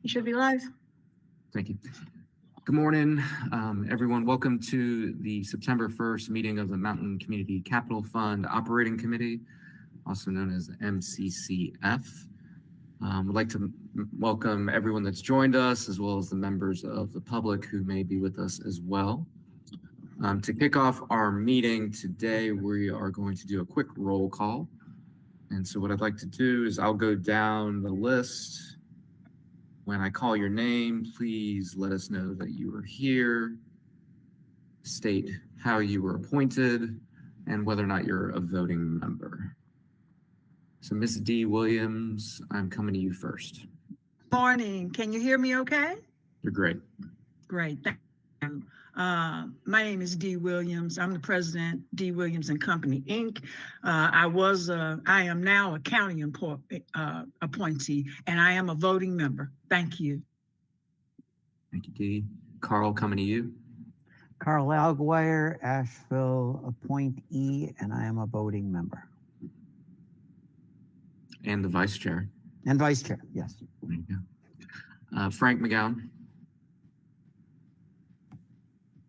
You should be live. Thank you. Good morning, everyone. Welcome to the September 1st meeting of the Mountain Community Capital Fund Operating Committee, also known as MCCF. We'd like to welcome everyone that's joined us, as well as the members of the public who may be with us as well. To kick off our meeting today, we are going to do a quick roll call. And so what I'd like to do is I'll go down the list. When I call your name, please let us know that you are here, state how you were appointed, and whether or not you're a voting member. So Ms. D. Williams, I'm coming to you first. Morning. Can you hear me okay? You're great. Great. Thank you. My name is Dee Williams. I'm the president, D. Williams and Company, Inc. I am now a county appointee, and I am a voting member. Thank you. Thank you, Dee. Carl, coming to you. Carl Alguire, Asheville appointee, and I am a voting member. And the vice chair. And vice chair, yes. There you go. Frank McGowan.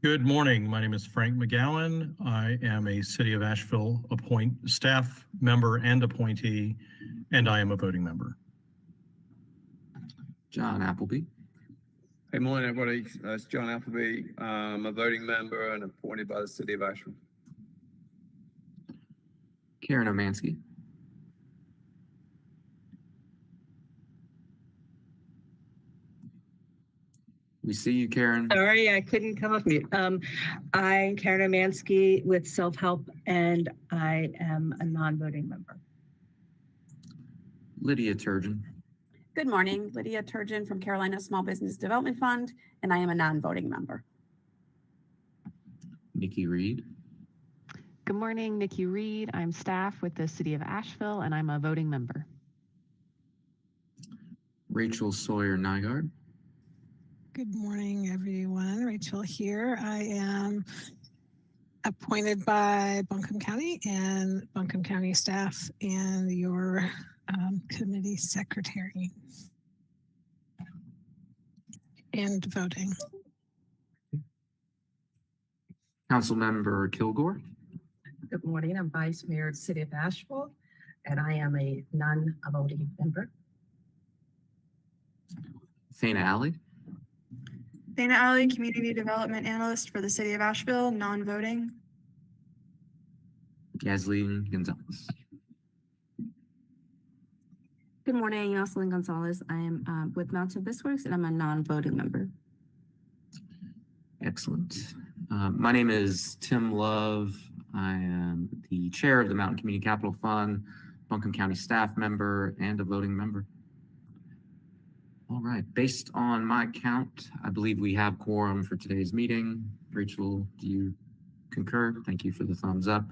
Good morning. My name is Frank McGowan. I am a City of Asheville staff member and appointee, and I am a voting member. John Appleby. Hey, morning, everybody. It's John Appleby. I'm a voting member and appointed by the City of Asheville. Karen Omansky. We see you, Karen. Sorry, I couldn't come off mute. I'm Karen Omansky with Self-Help, and I am a non-voting member. Lydia Turgeon. Good morning, Lydia Turgeon from Carolina Small Business Development Fund, and I am a non-voting member. Nikki Reed. Good morning, Nikki Reed. I'm staff with the City of Asheville, and I'm a voting member. Rachel Sawyer Nygaard. Good morning, everyone. Rachel here. I am appointed by Buncombe County and Buncombe County staff and your committee secretary. And voting. Councilmember Kilgore. Good morning. I'm Vice Mayor of the City of Asheville, and I am a non-voting member. Thana Alley. Dana Alley, Community Development Analyst for the City of Asheville, non-voting. Yasleen Gonzalez. Good morning, Yoselin Gonzalez. I am with Mountain Bisworks, and I'm a non-voting member. Excellent. My name is Tim Love. I am the chair of the Mountain Community Capital Fund, Buncombe County staff member, and a voting member. All right, based on my count, I believe we have quorum for today's meeting. Rachel, do you concur? Thank you for the thumbs up.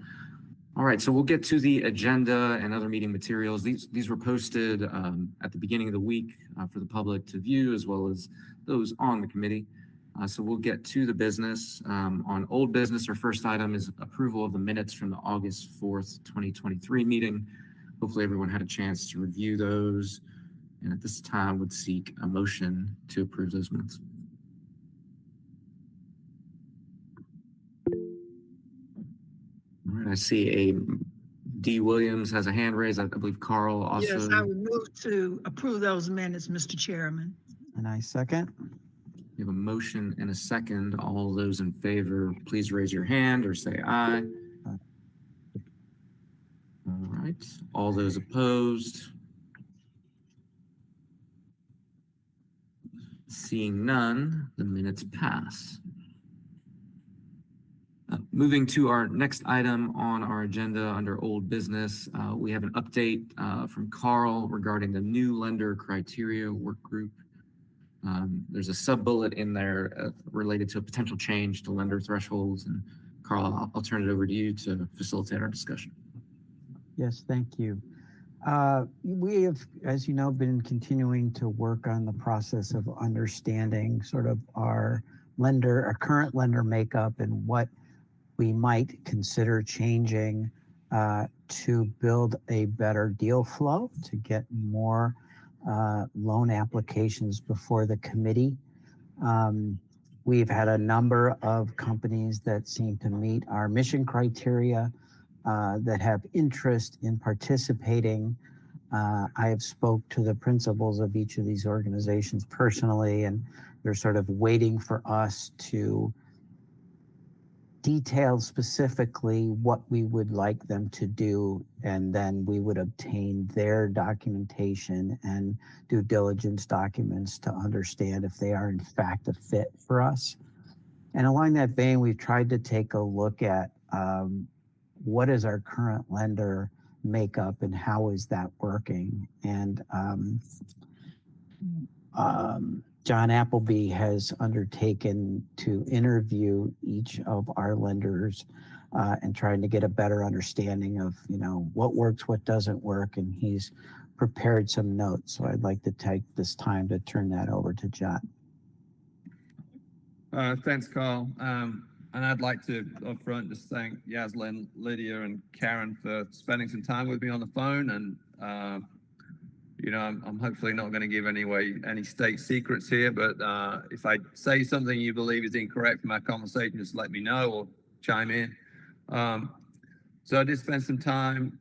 All right, so we'll get to the agenda and other meeting materials. These were posted at the beginning of the week for the public to view, as well as those on the committee. So we'll get to the business. On old business, our first item is approval of the minutes from the August 4th, 2023 meeting. Hopefully everyone had a chance to review those. And at this time, would seek a motion to approve those minutes. All right, I see a D. Williams has a hand raised. I believe Carl also. Yes, I would move to approve those minutes, Mr. Chairman. And I second. We have a motion and a second. All those in favor, please raise your hand or say aye. All right, all those opposed. Seeing none, the minutes pass. Moving to our next item on our agenda under old business, we have an update from Carl regarding the new lender criteria work group. There's a sub-bullet in there related to a potential change to lender thresholds. And Carl, I'll turn it over to you to facilitate our discussion. Yes, thank you. We have, as you know, been continuing to work on the process of understanding sort of our current lender makeup and what we might consider changing to build a better deal flow, to get more loan applications before the committee. We've had a number of companies that seem to meet our mission criteria that have interest in participating. I have spoke to the principals of each of these organizations personally, and they're sort of waiting for us to detail specifically what we would like them to do, and then we would obtain their documentation and due diligence documents to understand if they are in fact a fit for us. And along that vein, we've tried to take a look at what is our current lender makeup and how is that working. And John Appleby has undertaken to interview each of our lenders and trying to get a better understanding of, what works, what doesn't work, and he's prepared some notes. So I'd like to take this time to turn that over to John. Thanks, Carl. And I'd like to upfront just thank Yaslin, Lydia, and Karen for spending some time with me on the phone. And I'm hopefully not going to give any state secrets here, but if I say something you believe is incorrect from our conversation, just let me know or chime in. So I did spend some time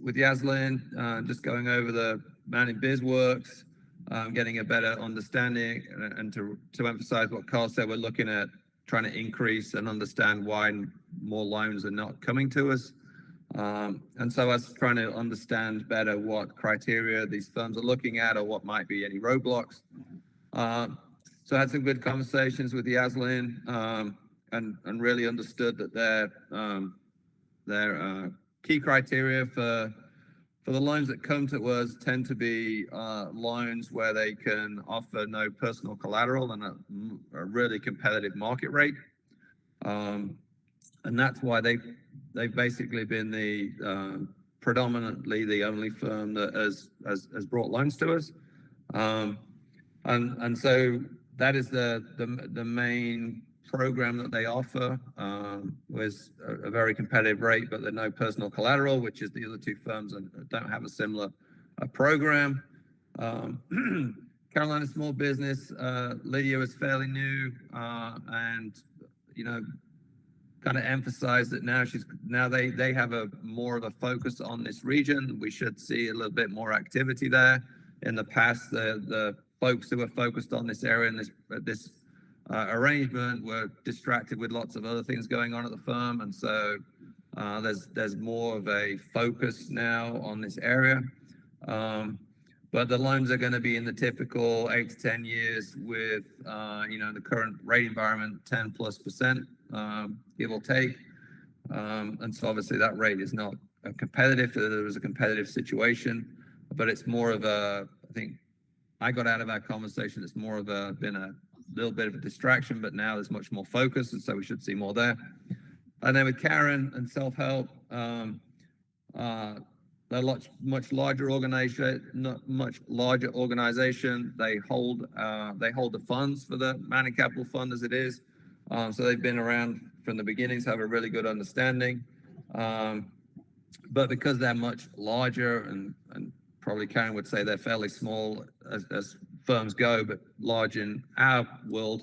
with Yaslin, just going over the Mountain BizWorks, getting a better understanding, and to emphasize what Carl said, we're looking at trying to increase and understand why more loans are not coming to us. And so I was trying to understand better what criteria these firms are looking at or what might be any roadblocks. So I had some good conversations with Yaslin and really understood that their key criteria for the loans that come to us tend to be loans where they can offer no personal collateral and a really competitive market rate. And that's why they've basically been the predominantly the only firm that has brought loans to us. And so that is the main program that they offer, was a very competitive rate, but there's no personal collateral, which is the other two firms that don't have a similar program. Carolina Small Business, Lydia is fairly new, and kind of emphasize that now they have more of a focus on this region. We should see a little bit more activity there. In the past, the folks who were focused on this area and this arrangement were distracted with lots of other things going on at the firm, and so there's more of a focus now on this area. But the loans are going to be in the typical 8 to 10 years with the current rate environment 10+%, give or take. And so obviously that rate is not competitive. There was a competitive situation, but it's more of I think I got out of our conversation, it's more of been a little bit of a distraction, but now there's much more focus, and so we should see more there. And then with Karen and Self-Help, they're much larger organization. They hold the funds for the Mountain Capital Fund as it is. So they've been around from the beginnings, have a really good understanding. But because they're much larger, and probably Karen would say they're fairly small as firms go, but large in our world,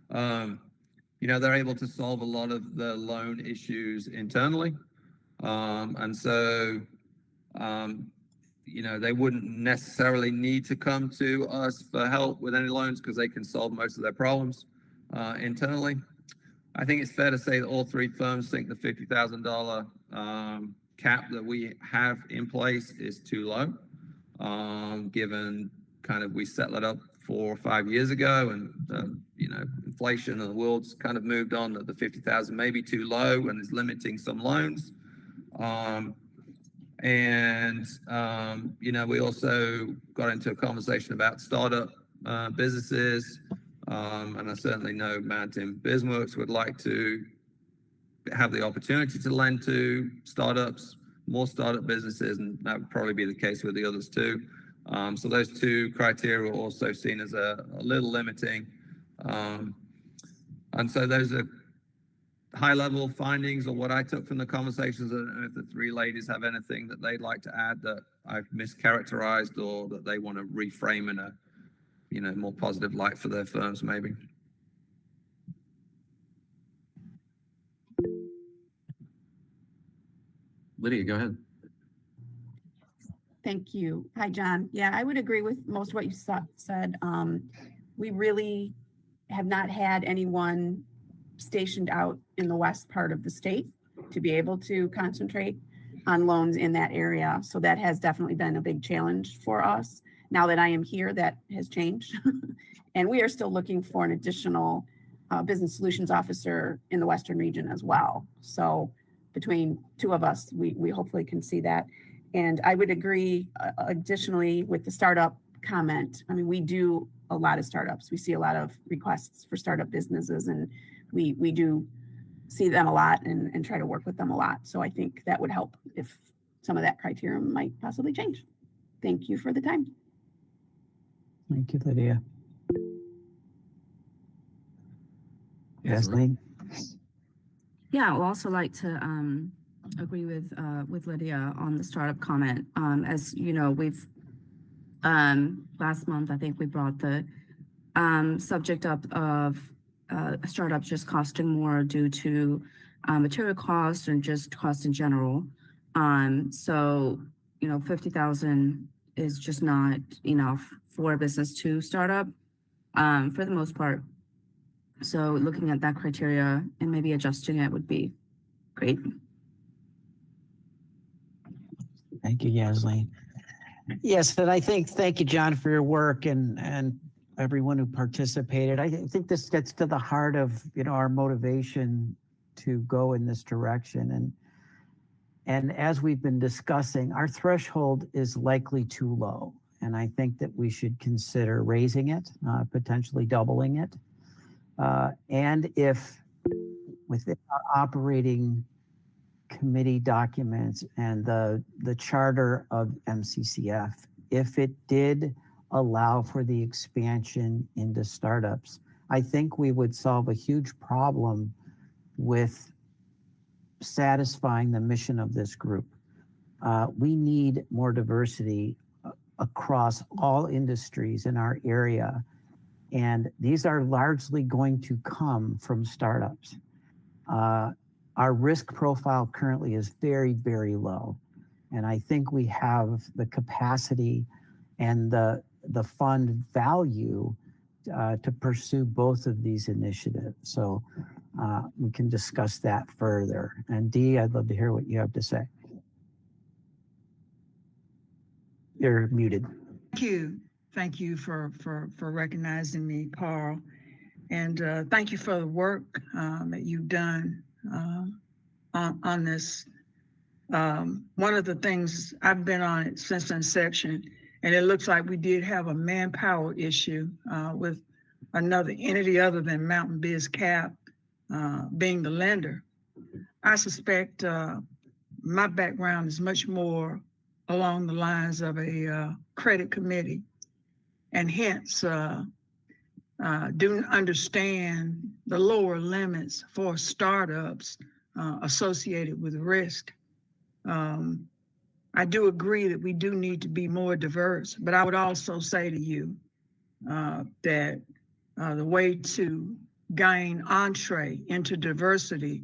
they're able to solve a lot of the loan issues internally. And so, they wouldn't necessarily need to come to us for help with any loans because they can solve most of their problems internally. I think it's fair to say that all three firms think the $50,000 cap that we have in place is too low, given kind of we set that up 4 or 5 years ago, and inflation and the world's kind of moved on, that the 50,000 may be too low and is limiting some loans. We also got into a conversation about startup businesses, and I certainly know Mountain BizWorks would like to have the opportunity to lend to startups, more startup businesses, and that would probably be the case with the others too. So those two criteria were also seen as a little limiting. And so high level findings or what I took from the conversations. I don't know if the three ladies have anything that they'd like to add that I've mischaracterized or that they want to reframe in a, more positive light for their firms, maybe. Lydia, go ahead. Thank you. Hi, John. Yeah, I would agree with most of what you said. We really have not had anyone stationed out in the west part of the state to be able to concentrate on loans in that area. So that has definitely been a big challenge for us. Now that I am here, that has changed. And we are still looking for an additional business solutions officer in the Western region as well. So between two of us, we hopefully can see that. And I would agree additionally with the startup comment. I mean, we do a lot of startups. We see a lot of requests for startup businesses, and we do see them a lot and try to work with them a lot. So I think that would help if some of that criteria might possibly change. Thank you for the time. Thank you, Lydia. Yasleen? Yeah, I would also like to agree with Lydia on the startup comment. As you know, we've last month, I think we brought the subject up of startups just costing more due to material costs and just cost in general. So, 50,000 is just not enough for a business to start up for the most part. So looking at that criteria and maybe adjusting it would be great. Thank you, Yasleen. Yes, and I think, thank you, John, for your work and everyone who participated. I think this gets to the heart of, our motivation to go in this direction. And as we've been discussing, our threshold is likely too low. And I think that we should consider raising it, potentially doubling it. And if within our operating committee documents and the charter of MCCF, if it did allow for the expansion into startups, I think we would solve a huge problem with satisfying the mission of this group. We need more diversity across all industries in our area. And these are largely going to come from startups. Our risk profile currently is very, very low. And I think we have the capacity and the fund value to pursue both of these initiatives. So we can discuss that further. And Dee, I'd love to hear what you have to say. You're muted. Thank you. Thank you for recognizing me, Carl. And thank you for the work that you've done on this. One of the things, I've been on it since inception, and it looks like we did have a manpower issue with another entity other than Mountain Biz Cap being the lender. I suspect my background is much more along the lines of a credit committee, and hence do understand the lower limits for startups associated with risk. I do agree that we do need to be more diverse, but I would also say to you that the way to gain entree into diversity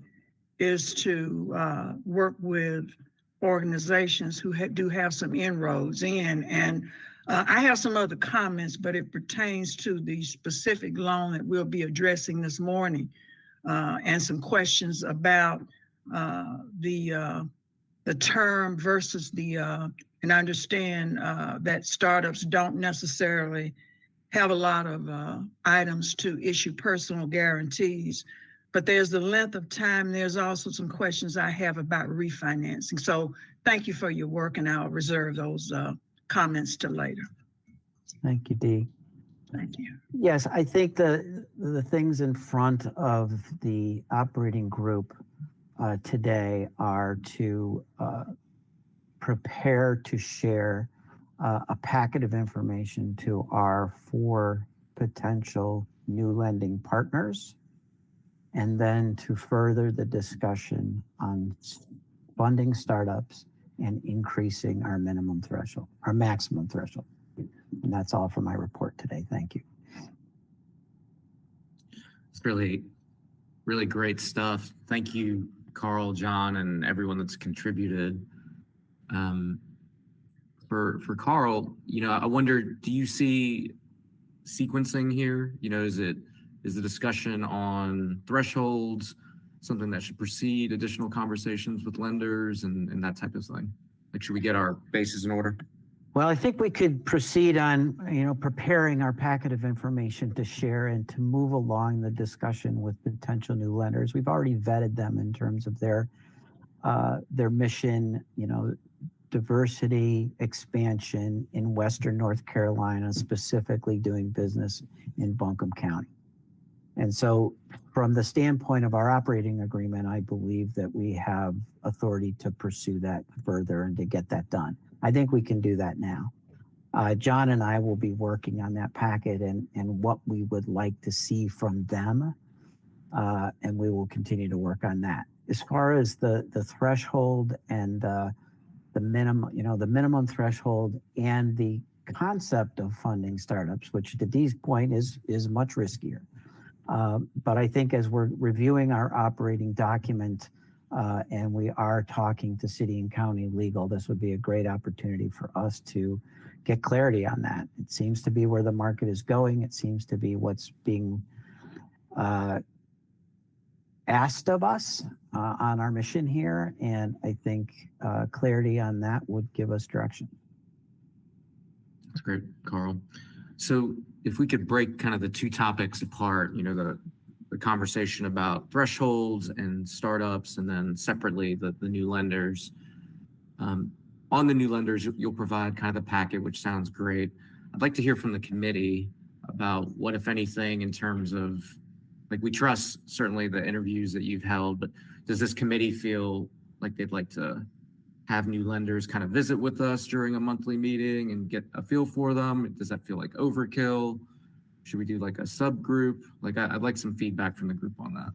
is to work with organizations who do have some inroads in. And I have some other comments, but it pertains to the specific loan that we'll be addressing this morning, and some questions about the term versus and I understand that startups don't necessarily have a lot of items to issue personal guarantees, but there's the length of time. There's also some questions I have about refinancing. So thank you for your work, and I'll reserve those comments till later. Thank you, Dee. Thank you. Yes, I think the things in front of the operating group today are to prepare to share a packet of information to our 4 potential new lending partners. and then to further the discussion on funding startups and increasing our minimum threshold, our maximum threshold. And that's all for my report today. Thank you. It's really, really great stuff. Thank you, Carl, John, and everyone that's contributed. For Carl, I wonder, do you see sequencing here? Is the discussion on thresholds something that should precede additional conversations with lenders and that type of thing? Like, should we get our bases in order? Well, I think we could proceed on, preparing our packet of information to share and to move along the discussion with potential new lenders. We've already vetted them in terms of their mission, diversity expansion in Western North Carolina, specifically doing business in Buncombe County. And so from the standpoint of our operating agreement, I believe that we have authority to pursue that further and to get that done. I think we can do that now. John and I will be working on that packet and what we would like to see from them. And we will continue to work on that. As far as the threshold and the minimum threshold and the concept of funding startups, which to Dee's point is much riskier. But I think as we're reviewing our operating document and we are talking to city and county legal, this would be a great opportunity for us to get clarity on that. It seems to be where the market is going. It seems to be what's being asked of us on our mission here. And I think clarity on that would give us direction. That's great, Carl. So if we could break kind of the two topics apart, the conversation about thresholds and startups, and then separately the new lenders. On the new lenders, you'll provide kind of the packet, which sounds great. I'd like to hear from the committee about what, if anything, in terms of, like, we trust certainly the interviews that you've held, but does this committee feel like they'd like to have new lenders kind of visit with us during a monthly meeting and get a feel for them? Does that feel like overkill? Should we do like a subgroup? Like, I'd like some feedback from the group on that.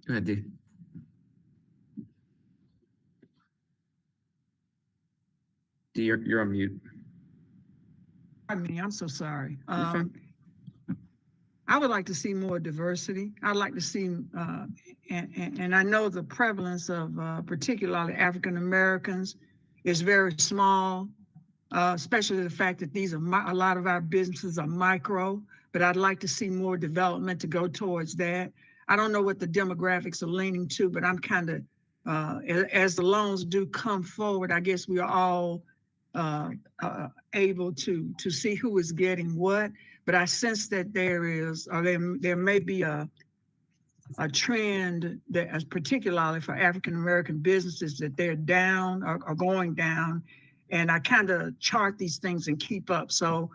Go ahead, Dee. Dee, you're on mute. Pardon me, I'm so sorry. I would like to see more diversity. I'd like to see, and I know the prevalence of particularly African Americans is very small, especially the fact that these are a lot of our businesses are micro, but I'd like to see more development to go towards that. I don't know what the demographics are leaning to, but I'm kind of, as the loans do come forward, I guess we are all able to see who is getting what. But I sense that there may be a trend that, particularly for African American businesses, that they're down or going down, and I kind of chart these things and keep up. So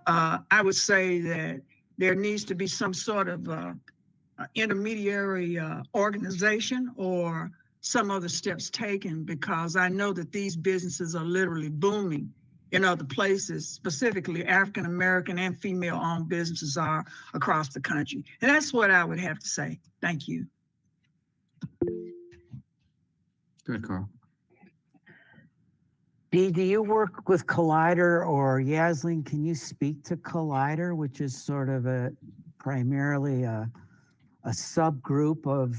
I would say that there needs to be some sort of intermediary organization or some other steps taken, because I know that these businesses are literally booming in other places, specifically African American and female-owned businesses are across the country. And that's what I would have to say. Thank you. Go ahead, Carl. Dee, do you work with Collider, or Yasleen, can you speak to Collider, which is sort of primarily a subgroup of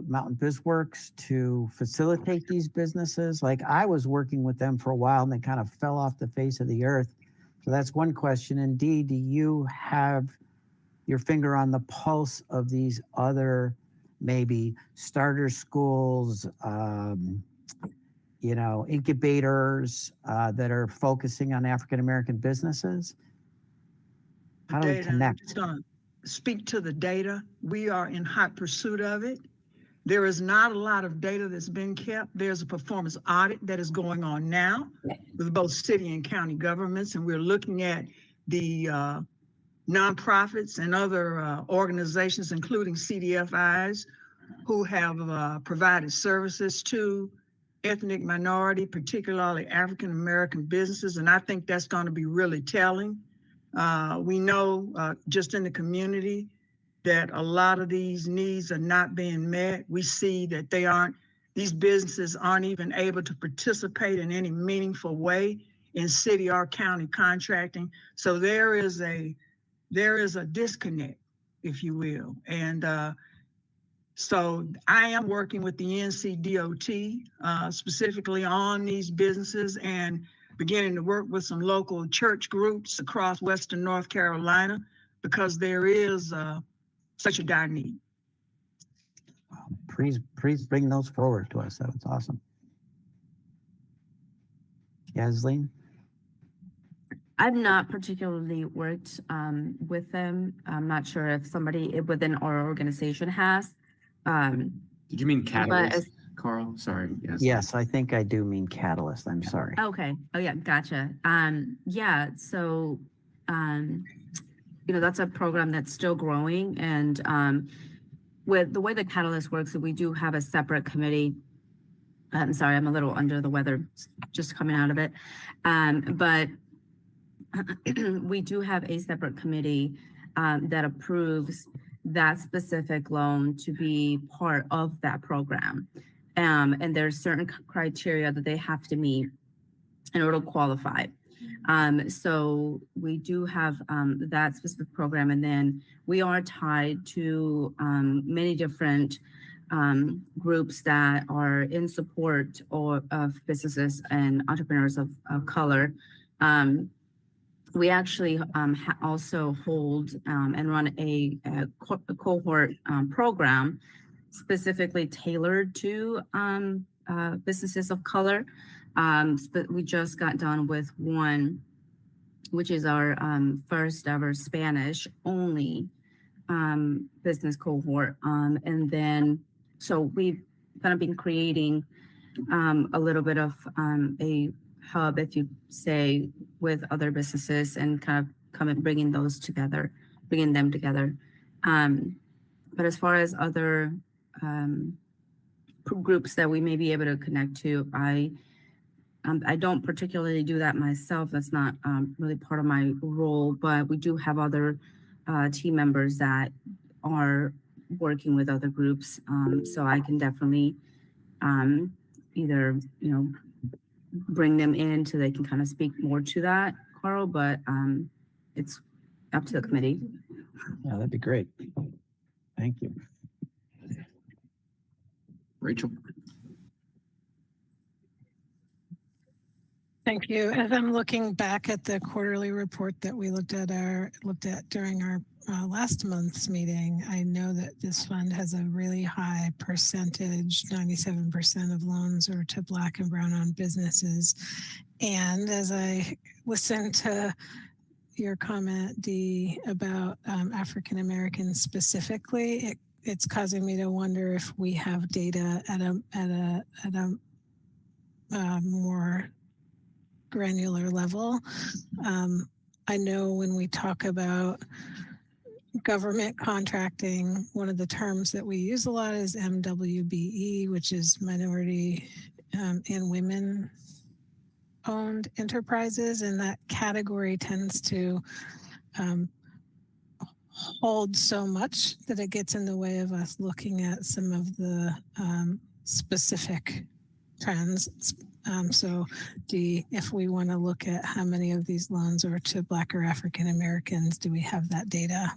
Mountain BizWorks to facilitate these businesses? Like, I was working with them for a while and they kind of fell off the face of the earth. So that's one question. And Dee, do you have your finger on the pulse of these other maybe starter schools, incubators that are focusing on African-American businesses? How do we connect? Speak to the data. We are in hot pursuit of it. There is not a lot of data that's been kept. There's a performance audit that is going on now with both city and county governments, and we're looking at the nonprofits and other organizations, including CDFIs, who have provided services to ethnic minority, particularly African American businesses, and I think that's going to be really telling. We know just in the community that a lot of these needs are not being met. We see that these businesses aren't even able to participate in any meaningful way in city or county contracting. So there is a disconnect, if you will. And so I am working with the NCDOT specifically on these businesses and beginning to work with some local church groups across Western North Carolina because there is such a dire need. Please bring those forward to us. That was awesome. Yasleen? I've not particularly worked with them. I'm not sure if somebody within our organization has. Did you mean Catalyst, Carl? Sorry. Yes. Yes, I think I do mean Catalyst. I'm sorry. Okay. Oh yeah, gotcha. Yeah, so that's a program that's still growing, and with the way the Catalyst works, we do have a separate committee. I'm sorry, I'm a little under the weather, just coming out of it. But we do have a separate committee that approves that specific loan to be part of that program. And there's certain criteria that they have to meet in order to qualify. So we do have that specific program, and then we are tied to many different groups that are in support of businesses and entrepreneurs of color. We actually also hold and run a cohort program specifically tailored to businesses of color. But we just got done with one, which is our first ever Spanish only business cohort. And then, so we've kind of been creating a little bit of a hub, if you say, with other businesses and kind of bringing them together. But as far as other groups that we may be able to connect to, I don't particularly do that myself. That's not really part of my role, but we do have other team members that are working with other groups. So I can definitely either, bring them in so they can kind of speak more to that, Carl, but it's up to the committee. Yeah, that'd be great. Thank you. Rachel? Thank you. As I'm looking back at the quarterly report that we looked at during our last month's meeting, I know that this fund has a really high percentage, 97% of loans are to Black and Brown-owned businesses. And as I listened to your comment, Dee, about African Americans specifically, it's causing me to wonder if we have data at a more granular level. I know when we talk about government contracting, one of the terms that we use a lot is MWBE, which is minority and women owned enterprises, and that category tends to hold so much that it gets in the way of us looking at some of the specific trends. So if we want to look at how many of these loans are to Black or African Americans, do we have that data?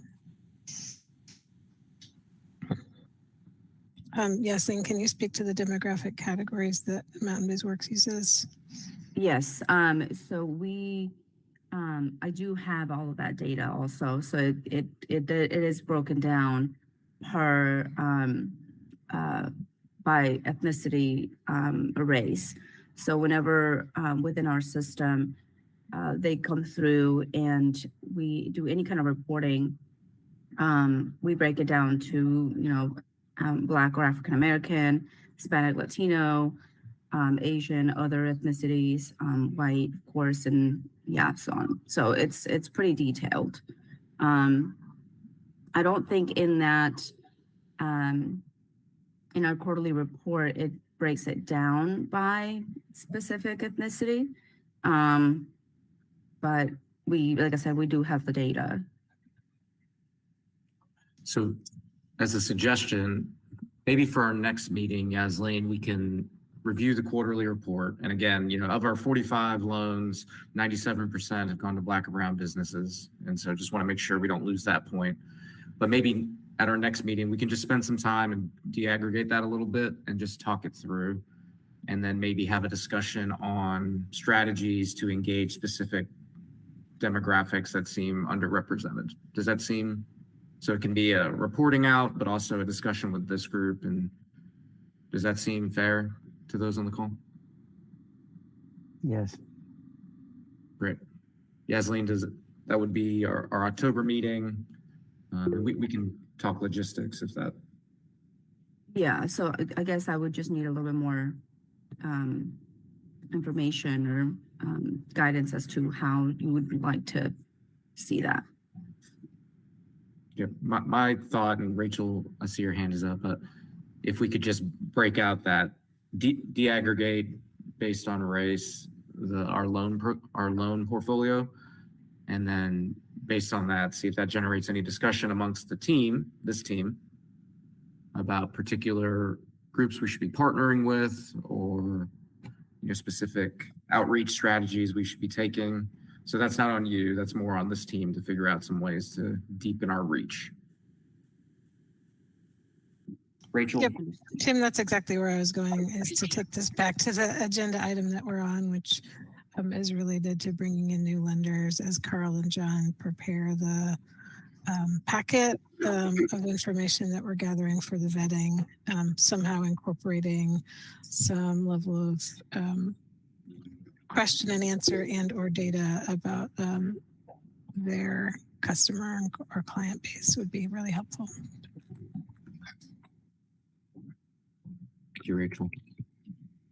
Yasleen, can you speak to the demographic categories that Mountain Biz Works uses? Yes. So we, I do have all of that data also. So it is broken down per by ethnicity, race. So whenever within our system they come through and we do any kind of reporting, we break it down to Black or African American, Hispanic, Latino, Asian, other ethnicities, white, of course, and so on. So it's pretty detailed. I don't think in that in our quarterly report it breaks it down by specific ethnicity, but like I said, we do have the data. So as a suggestion, maybe for our next meeting, Yasleen, we can review the quarterly report. And again, of our 45 loans, 97% have gone to Black or brown businesses. And so just want to make sure we don't lose that point. But maybe at our next meeting, we can just spend some time and de-aggregate that a little bit and just talk it through. And then maybe have a discussion on strategies to engage specific demographics that seem underrepresented. Does that seem, so it can be a reporting out, but also a discussion with this group? And does that seem fair to those on the call? Yes. Great. Yasleen, that would be our October meeting. We can talk logistics if that. Yeah, so I guess I would just need a little bit more information or guidance as to how you would like to see that. Yeah, my thought, and Rachel, I see your hand is up, but if we could just break out that de-aggregate based on race, our loan portfolio, and then based on that, see if that generates any discussion amongst this team, about particular groups we should be partnering with, or specific outreach strategies we should be taking. So that's not on you, that's more on this team to figure out some ways to deepen our reach. Rachel? Yep. Tim, that's exactly where I was going, is to take this back to the agenda item that we're on, which is related to bringing in new lenders as Carl and John prepare the packet of information that we're gathering for the vetting, somehow incorporating some level of question and answer and or data about their customer or client base would be really helpful. Thank you, Rachel.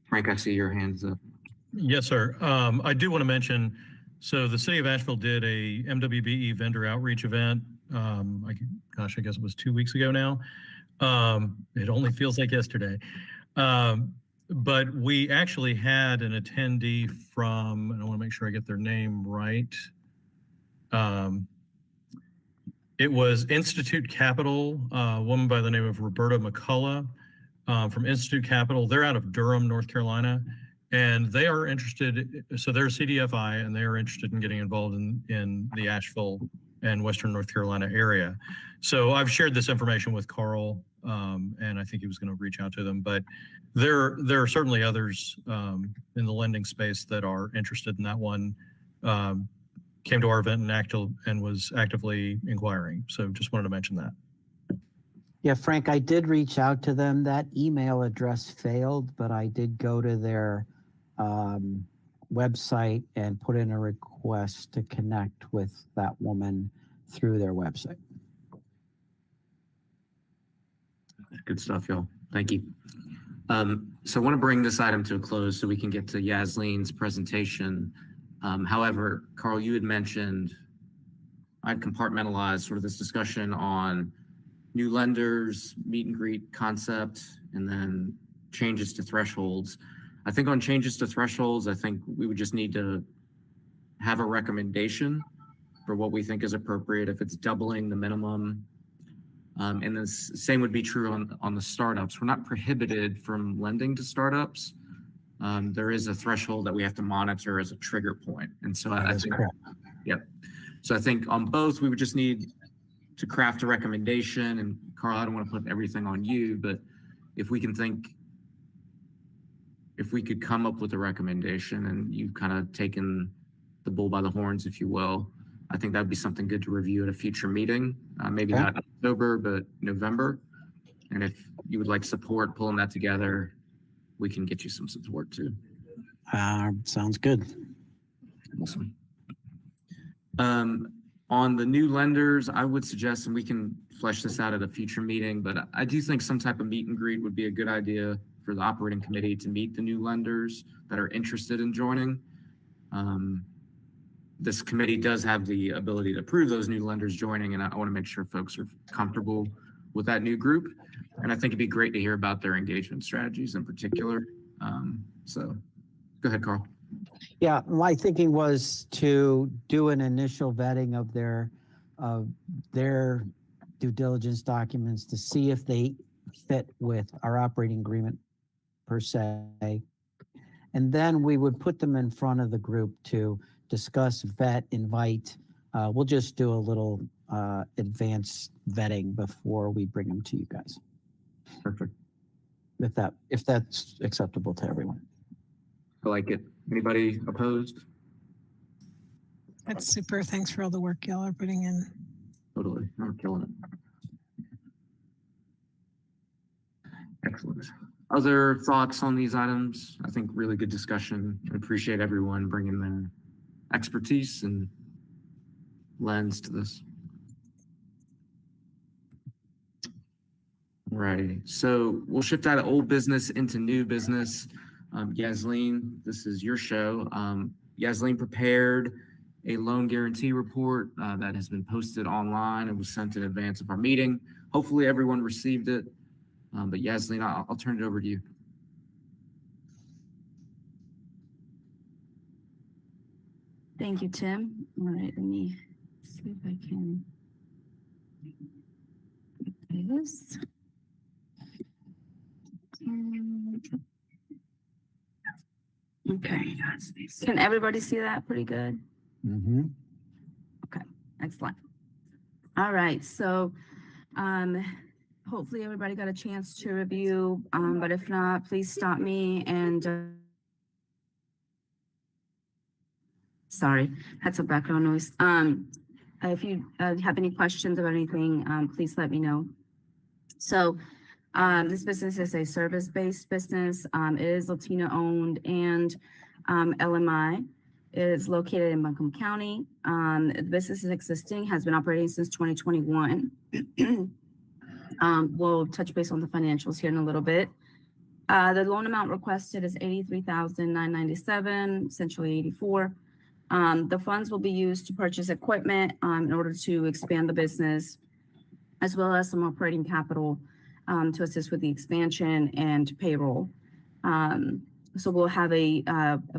Frank, I see your hands up. Yes, sir. I do want to mention, so the city of Asheville did a MWBE vendor outreach event. I guess it was 2 weeks ago now. It only feels like yesterday. But we actually had an attendee from, and I want to make sure I get their name right. It was Institute Capital, a woman by the name of Roberta McCullough from Institute Capital. They're out of Durham, North Carolina. And they are interested, so they're CDFI, and they are interested in getting involved in the Asheville and Western North Carolina area. So I've shared this information with Carl, and I think he was going to reach out to them. But there are certainly others in the lending space that are interested in that one. Came to our event and was actively inquiring. So just wanted to mention that. Yeah, Frank, I did reach out to them. That email address failed, but I did go to their website and put in a request to connect with that woman through their website. Good stuff, y'all. Thank you. So I want to bring this item to a close so we can get to Yasleen's presentation. However, Carl, you had mentioned I'd compartmentalize sort of this discussion on new lenders, meet and greet concept, and then changes to thresholds. I think on changes to thresholds, I think we would just need to have a recommendation for what we think is appropriate if it's doubling the minimum. And the same would be true on the startups. We're not prohibited from lending to startups. There is a threshold that we have to monitor as a trigger point. And so I think, yep. So I think on both, we would just need to craft a recommendation. And Carl, I don't want to put everything on you, but if we could come up with a recommendation and you've kind of taken the bull by the horns, if you will, I think that'd be something good to review at a future meeting, maybe not October, but November. And if you would like support pulling that together, we can get you some support too. Sounds good. Awesome. On the new lenders, I would suggest, and we can flesh this out at a future meeting, but I do think some type of meet and greet would be a good idea for the operating committee to meet the new lenders that are interested in joining. This committee does have the ability to approve those new lenders joining, and I want to make sure folks are comfortable with that new group. And I think it'd be great to hear about their engagement strategies in particular. So go ahead, Carl. Yeah, my thinking was to do an initial vetting of their due diligence documents to see if they fit with our operating agreement per se. And then we would put them in front of the group to discuss, vet, invite. We'll just do a little advanced vetting before we bring them to you guys. Perfect. If that's acceptable to everyone. I like it. Anybody opposed? That's super. Thanks for all the work y'all are putting in. Totally. I'm killing it. Excellent. Other thoughts on these items? I think really good discussion. I appreciate everyone bringing their expertise and lens to this. Alrighty, so we'll shift out of old business into new business. Yasleen, this is your show. Yasleen prepared a loan guarantee report that has been posted online and was sent in advance of our meeting. Hopefully everyone received it. But Yasleen, I'll turn it over to you. Thank you, Tim. All right, let me see if I can do this. Okay. Can everybody see that pretty good? Mm-hmm. Okay, excellent. All right, so hopefully everybody got a chance to review, but if not, please stop me and sorry, had some background noise. If you have any questions about anything, please let me know. So this business is a service-based business. It is Latino owned and LMI. It is located in Buncombe County. The business is existing, has been operating since 2021. We'll touch base on the financials here in a little bit. The loan amount requested is $83,997, essentially 84. The funds will be used to purchase equipment in order to expand the business, as well as some operating capital to assist with the expansion and payroll. So we'll have a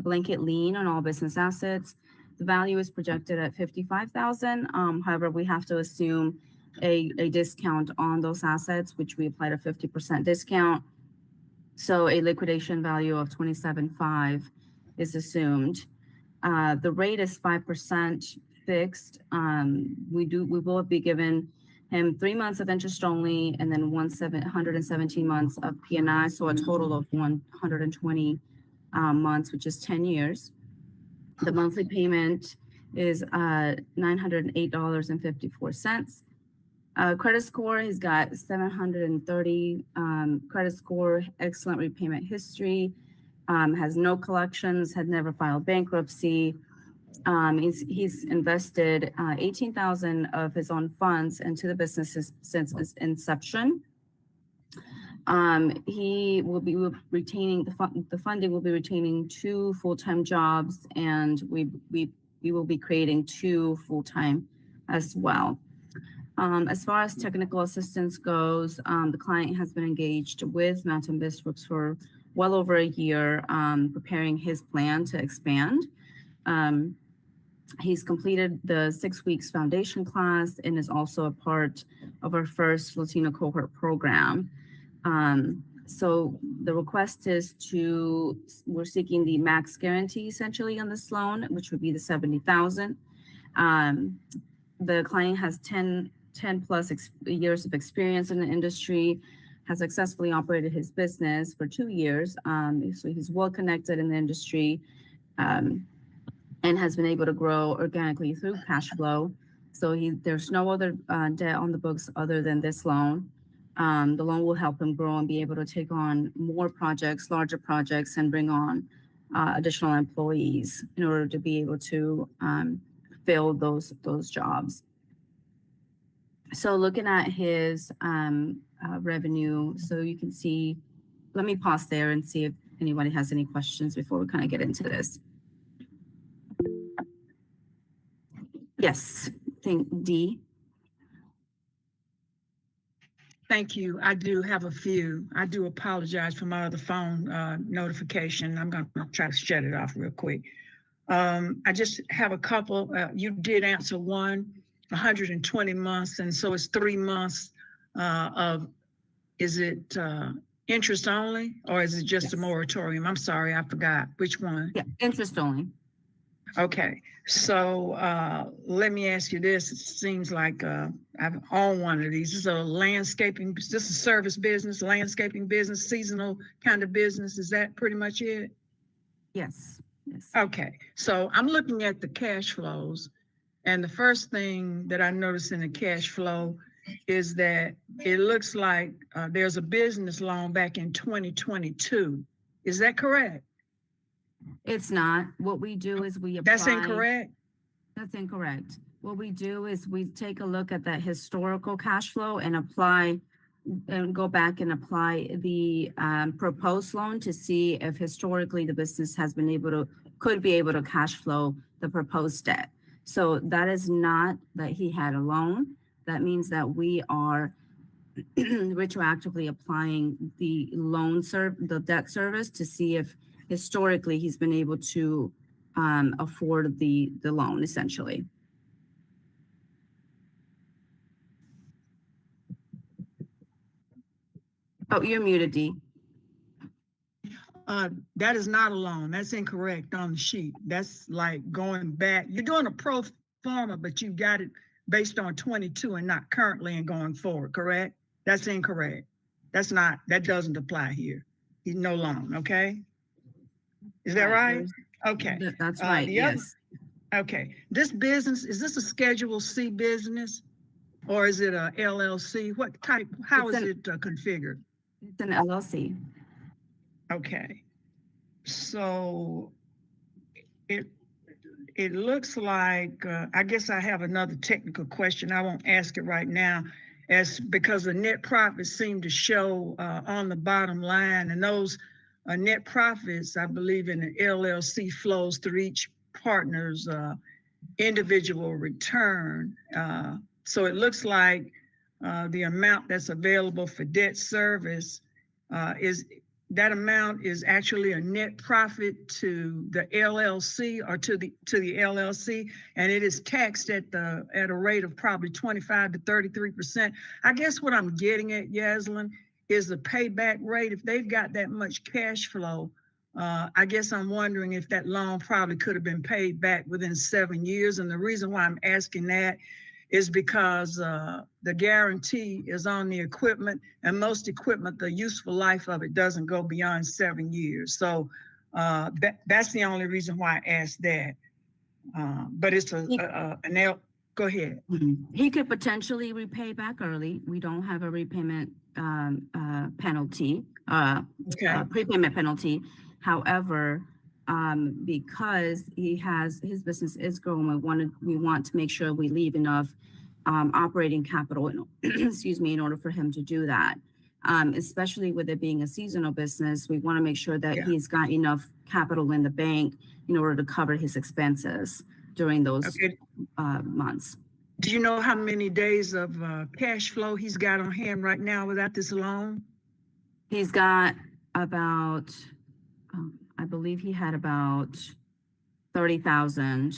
blanket lien on all business assets. The value is projected at $55,000. However, we have to assume a discount on those assets, which we applied a 50% discount. So a liquidation value of $27,500 is assumed. The rate is 5% fixed. We will be given him 3 months of interest only, and then 117 months of P&I, so a total of 120 months, which is 10 years. The monthly payment is $908.54. Credit score, he's got 730 credit score, excellent repayment history, has no collections, had never filed bankruptcy. He's invested $18,000 of his own funds into the business since its inception. He will be retaining the funding will be retaining 2 full-time jobs, and we will be creating 2 full-time as well. As far as technical assistance goes, the client has been engaged with Mountain BizWorks for well over a year, preparing his plan to expand. He's completed the 6 weeks foundation class and is also a part of our first Latino cohort program. So the request is we're seeking the max guarantee essentially on this loan, which would be the $70,000. The client has 10 plus years of experience in the industry, has successfully operated his business for 2 years. So he's well connected in the industry, and has been able to grow organically through cash flow. So there's no other debt on the books other than this loan. The loan will help him grow and be able to take on more projects, larger projects, and bring on additional employees in order to be able to fill those jobs. So looking at his revenue, so you can see, let me pause there and see if anybody has any questions before we kind of get into this. Yes, I think D. Thank you. I do have a few. I do apologize for my other phone notification. I'm going to try to shut it off real quick. I just have a couple. You did answer one, 120 months, and so it's 3 months of, is it interest only, or is it just a Yes. moratorium? I'm sorry, I forgot. Which one? Yeah, interest only. Okay, so let me ask you this. It seems like I've owned one of these. This is a landscaping, this is service business, landscaping business, seasonal kind of business. Is that pretty much it? Yes, yes. Okay, so I'm looking at the cash flows, and the first thing that I noticed in the cash flow is that it looks like there's a business loan back in 2022. Is that correct? It's not. What we do is we apply. That's incorrect? That's incorrect. What we do is we take a look at that historical cash flow and apply and go back and apply the proposed loan to see if historically the business has been could be able to cash flow the proposed debt. So that is not that he had a loan. That means that we are retroactively applying the the debt service to see if historically he's been able to afford the loan essentially. Oh, you're muted, Dee. That is not a loan. That's incorrect on the sheet. That's like going back. You're doing a pro forma, but you got it based on 22 and not currently and going forward, correct? That's incorrect. That doesn't apply here. He's no loan, okay? Is that right? Okay. That's right, yes. Okay. This business, is this a Schedule C business or is it a LLC? What type, how is it configured? It's an LLC. Okay, so it looks like, I guess I have another technical question. I won't ask it right now, because the net profits seem to show on the bottom line, and those net profits, I believe in the LLC, flows through each partner's individual return. So it looks like the amount that's available for debt service that amount is actually a net profit to the LLC or to the LLC, and it is taxed at a rate of probably 25 to 33%. I guess what I'm getting at, Yaslin, is the payback rate. If they've got that much cash flow, I guess I'm wondering if that loan probably could have been paid back within 7 years. And the reason why I'm asking that is because the guarantee is on the equipment, and most equipment, the useful life of it doesn't go beyond 7 years. So that's the only reason why I asked that. But it's go ahead. He could potentially repay back early. We don't have a repayment penalty, prepayment penalty. However, because his business is growing, we want to make sure we leave enough operating capital, in order for him to do that. Especially with it being a seasonal business, we want to make sure that he's got enough capital in the bank in order to cover his expenses during those months. Do you know how many days of cash flow he's got on hand right now without this loan? He's got about, I believe he had about 30,000,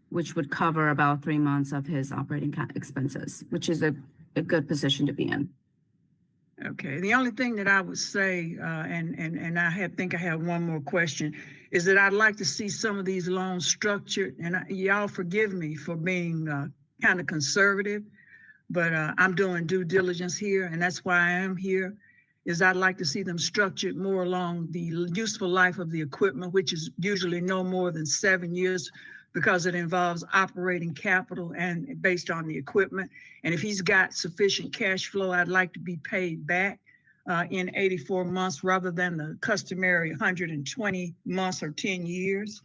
which would cover about 3 months of his operating expenses, which is a good position to be in. Okay. The only thing that I would say, and I think I have one more question, is that I'd like to see some of these loans structured, and y'all forgive me for being kind of conservative, but I'm doing due diligence here, and that's why I am here, is I'd like to see them structured more along the useful life of the equipment, which is usually no more than 7 years, because it involves operating capital and based on the equipment. And if he's got sufficient cash flow, I'd like to be paid back in 84 months rather than the customary 120 months or 10 years.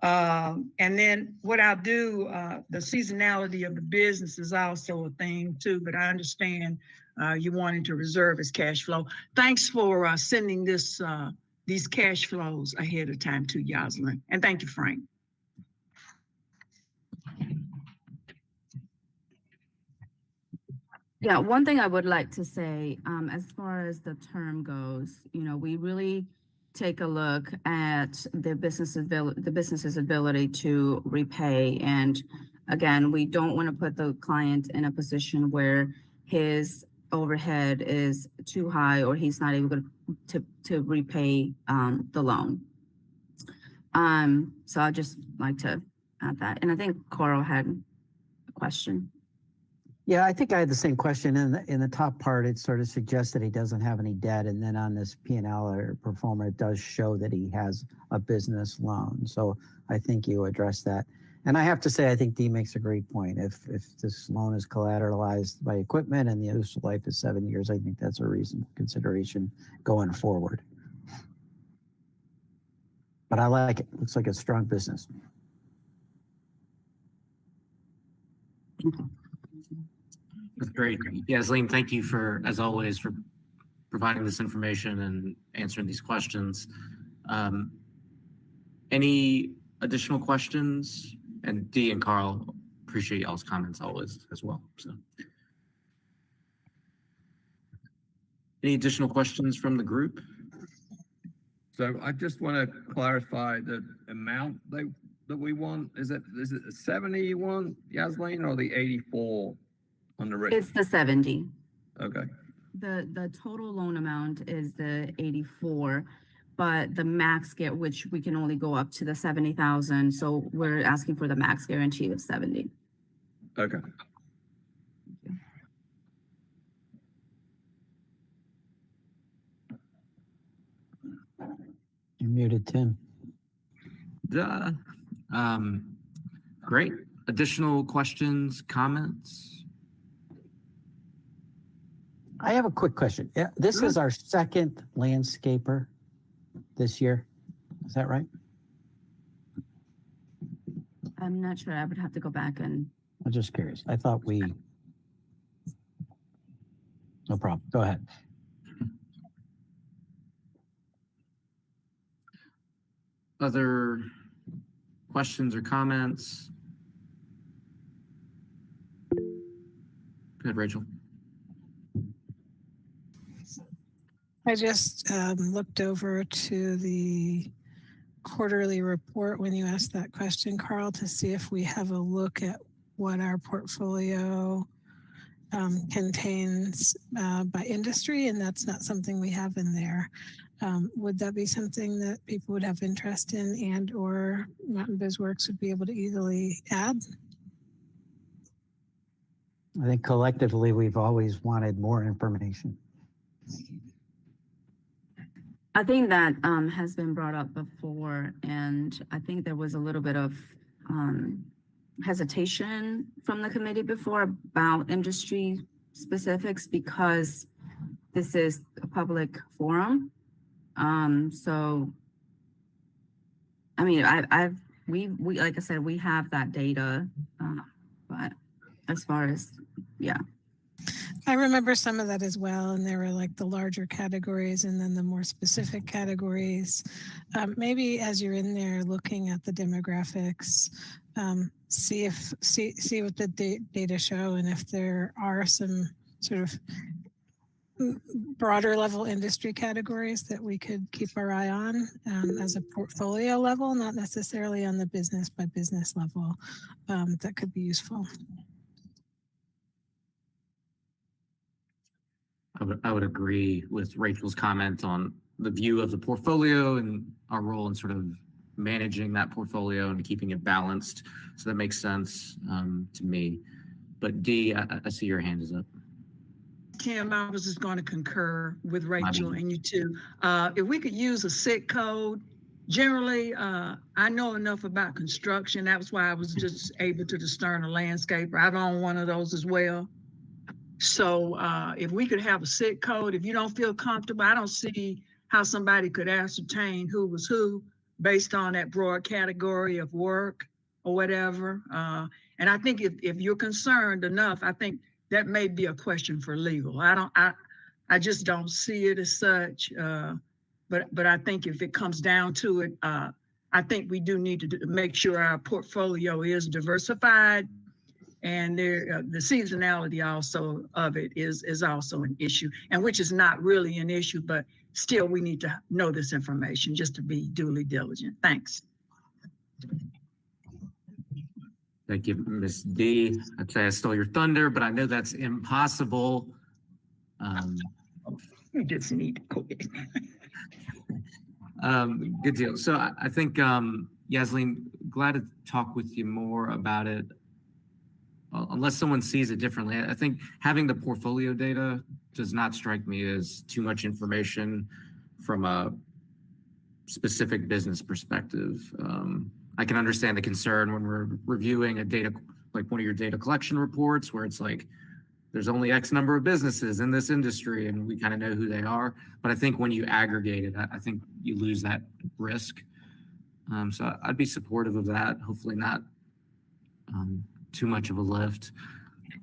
And then what I'll do, the seasonality of the business is also a thing too, but I understand you wanted to reserve his cash flow. Thanks for sending these cash flows ahead of time to Yaslin. And thank you, Frank. Yeah, one thing I would like to say, as far as the term goes, we really take a look at the business's ability to repay. And again, we don't want to put the client in a position where his overhead is too high or he's not able to repay the loan. So I'd just like to add that. And I think Coral had a question. Yeah, I think I had the same question. In the top part, it sort of suggests that he doesn't have any debt, and then on this P&L or performer, it does show that he has a business loan. So I think you addressed that. And I have to say, I think Dee makes a great point. If this loan is collateralized by equipment and the useful life is 7 years, I think that's a reasonable consideration going forward. But I like it. Looks like a strong business. That's great. Yasleen, thank you as always, for providing this information and answering these questions. Any additional questions? And Dee and Carl, appreciate y'all's comments always as well. So, any additional questions from the group? So I just want to clarify the amount that we want. Is it the 70 you want, Yasleen, or the 84 on the written? It's the 70. Okay. The total loan amount is the 84, but the max which we can only go up to the 70,000. So we're asking for the max guarantee of 70. Okay. You're muted, Tim. Duh. Great. Additional questions, comments? I have a quick question. Yeah, this is our second landscaper this year. Is that right? I'm not sure. I would have to go back and. I'm just curious. I thought no problem. Go ahead. Other questions or comments? Go ahead, Rachel. I just looked over to the quarterly report when you asked that question, Carl, to see if we have a look at what our portfolio contains by industry, and that's not something we have in there. Would that be something that people would have interest in, and or Mountain BizWorks would be able to easily add? I think collectively we've always wanted more information. I think that has been brought up before, and I think there was a little bit of hesitation from the committee before about industry specifics because this is a public forum. So, I mean, we like I said, we have that data, but as far as, yeah. I remember some of that as well, and there were like the larger categories and then the more specific categories. Maybe as you're in there looking at the demographics, see what the data show, and if there are some sort of broader level industry categories that we could keep our eye on as a portfolio level, not necessarily on the business by business level, that could be useful. I would agree with Rachel's comment on the view of the portfolio and our role in sort of managing that portfolio and keeping it balanced. So that makes sense to me. But Dee, I see your hand is up. Tim, I was just going to concur with Rachel and you too. If we could use a SIC code, generally, I know enough about construction. That was why I was just able to discern a landscaper. I've owned one of those as well. So if we could have a SIC code, if you don't feel comfortable, I don't see how somebody could ascertain who was who based on that broad category of work or whatever. And I think if you're concerned enough, I think that may be a question for legal. I just don't see it as such. But I think if it comes down to it, I think we do need to make sure our portfolio is diversified And there, the seasonality also of it is also an issue, and which is not really an issue, but still we need to know this information just to be duly diligent. Thanks. Thank you, Ms. D. I'd say I stole your thunder, but I know that's impossible. You just need to quit. Good deal. So I think, Yasleen, glad to talk with you more about it. Unless someone sees it differently, I think having the portfolio data does not strike me as too much information from a specific business perspective. I can understand the concern when we're reviewing a data, like one of your data collection reports, where it's like, there's only X number of businesses in this industry and we kind of know who they are. But I think when you aggregate it, I think you lose that risk. So I'd be supportive of that. Hopefully not too much of a lift.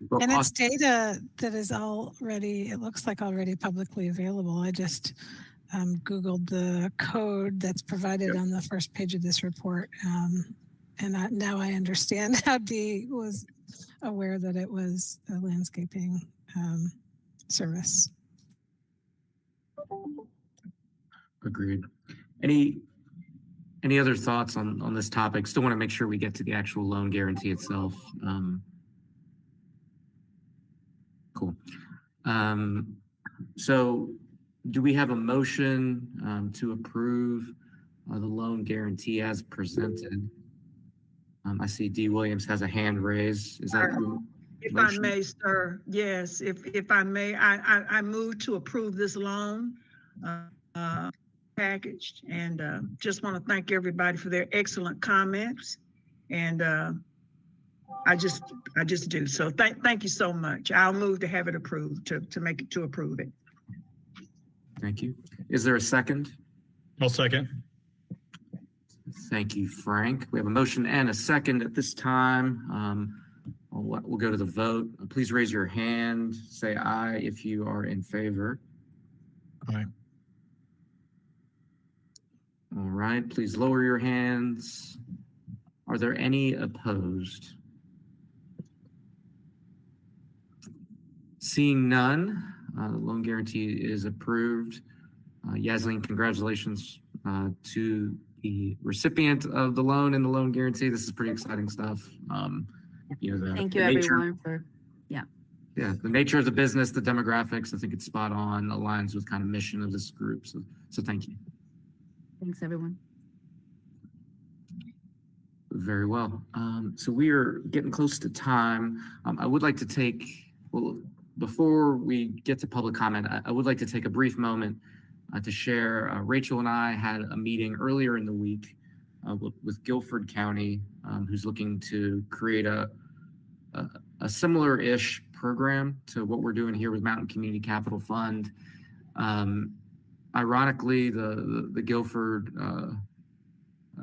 But And it's data that is already, it looks like already publicly available. I just Googled the code that's provided on the first page of this report. Now I understand how Dee was aware that it was a landscaping service. Agreed. Any other thoughts on this topic? Still want to make sure we get to the actual loan guarantee itself. Cool. So do we have a motion to approve the loan guarantee as presented? I see D. Williams has a hand raised. Is that if I may, sir? Yes, if I may, I move to approve this loan package, and just want to thank everybody for their excellent comments, and I just do. So thank you so much. I'll move to have it approved, to approve it. Thank you. Is there a second? I'll second. Thank you, Frank. We have a motion and a second at this time. We'll go to the vote. Please raise your hand. Say aye if you are in favor. Aye. All right. Please lower your hands. Are there any opposed? Seeing none, the loan guarantee is approved. Yasleen, congratulations to the recipient of the loan and the loan guarantee. This is pretty exciting stuff. Thank you, everyone, for the nature of the business, the demographics. I think it's spot on, aligns with kind of mission of this group. So thank you. Thanks, everyone. Very well. So we are getting close to time. I would like to take, before we get to public comment, I would like to take a brief moment to share. Rachel and I had a meeting earlier in the week with Guilford County, who's looking to create a similar-ish program to what we're doing here with Mountain Community Capital Fund. Ironically, the Guilford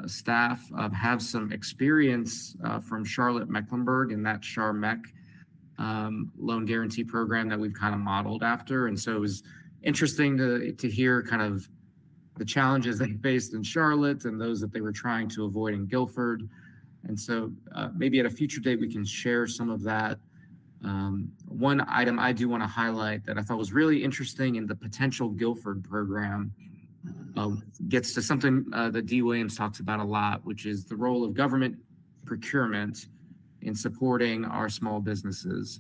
staff have some experience from Charlotte Mecklenburg and that CHAR-MEC loan guarantee program that we've kind of modeled after. And so it was interesting to hear kind of the challenges they faced in Charlotte and those that they were trying to avoid in Guilford. And so maybe at a future date, we can share some of that. One item I do want to highlight that I thought was really interesting in the potential Guilford program gets to something that D. Williams talks about a lot, which is the role of government procurement in supporting our small businesses.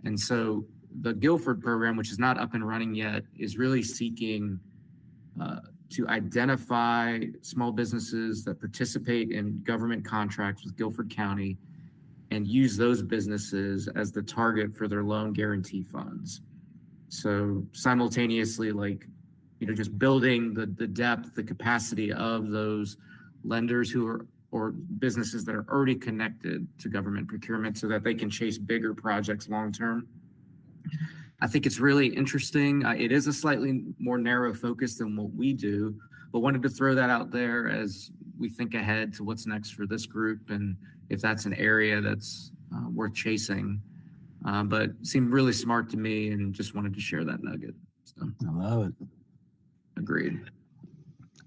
And so the Guilford program, which is not up and running yet, is really seeking to identify small businesses that participate in government contracts with Guilford County and use those businesses as the target for their loan guarantee funds. So simultaneously, just building the depth, the capacity of those lenders who are, or businesses that are already connected to government procurement so that they can chase bigger projects long-term. I think it's really interesting. It is a slightly more narrow focus than what we do, but wanted to throw that out there as we think ahead to what's next for this group and if that's an area that's worth chasing. But seemed really smart to me and just wanted to share that nugget. So, I love it. Agreed.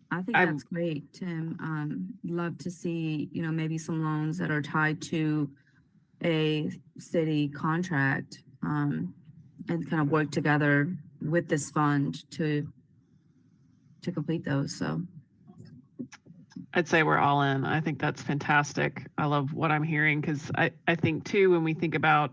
I think that's great, Tim. Love to see, maybe some loans that are tied to a city contract and kind of work together with this fund to complete those. So I'd say we're all in. I think that's fantastic. I love what I'm hearing because I think too, when we think about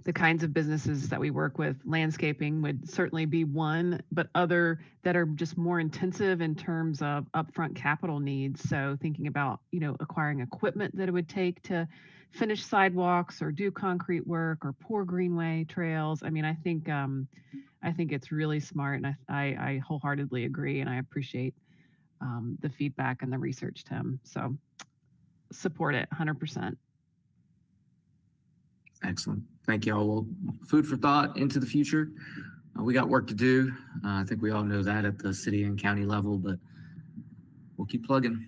the kinds of businesses that we work with, landscaping would certainly be one, but other that are just more intensive in terms of upfront capital needs. So thinking about, acquiring equipment that it would take to finish sidewalks or do concrete work or pour greenway trails. I mean, I think it's really smart, and I wholeheartedly agree, and I appreciate the feedback and the research, Tim. So support it 100%. Excellent. Thank you all. Well, food for thought into the future. We got work to do. I think we all know that at the city and county level, but we'll keep plugging.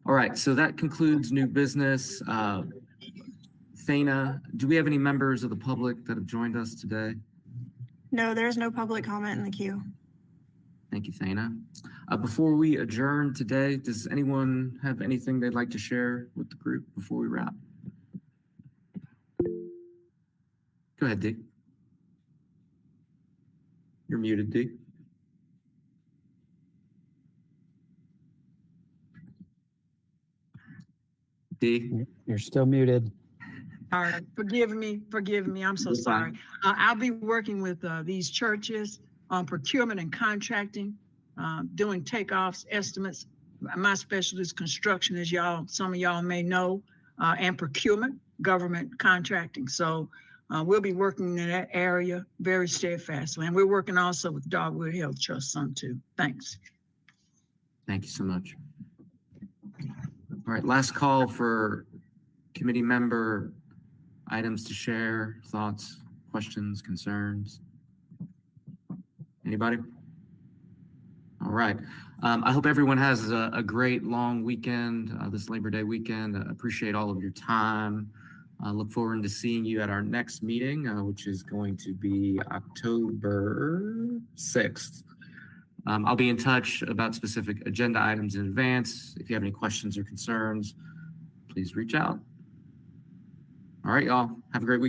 All right. So that concludes new business. Thana, do we have any members of the public that have joined us today? No, there's no public comment in the queue. Thank you, Thana. Before we adjourn today, does anyone have anything they'd like to share with the group before we wrap? Go ahead, Dee. You're muted, Dee. Dee? You're still muted. All right, forgive me. I'm so You're sorry. fine. I'll be working with these churches on procurement and contracting, doing takeoffs, estimates. My specialty is construction, as some of y'all may know, and procurement, government contracting. So we'll be working in that area very steadfastly. And we're working also with Dogwood Health Trust some too. Thanks. Thank you so much. All right, last call for committee member items to share, thoughts, questions, concerns. Anybody? All right. I hope everyone has a great long weekend, this Labor Day weekend. I appreciate all of your time. I look forward to seeing you at our next meeting, which is going to be October 6th. I'll be in touch about specific agenda items in advance. If you have any questions or concerns, please reach out. All right, y'all. Have a great weekend.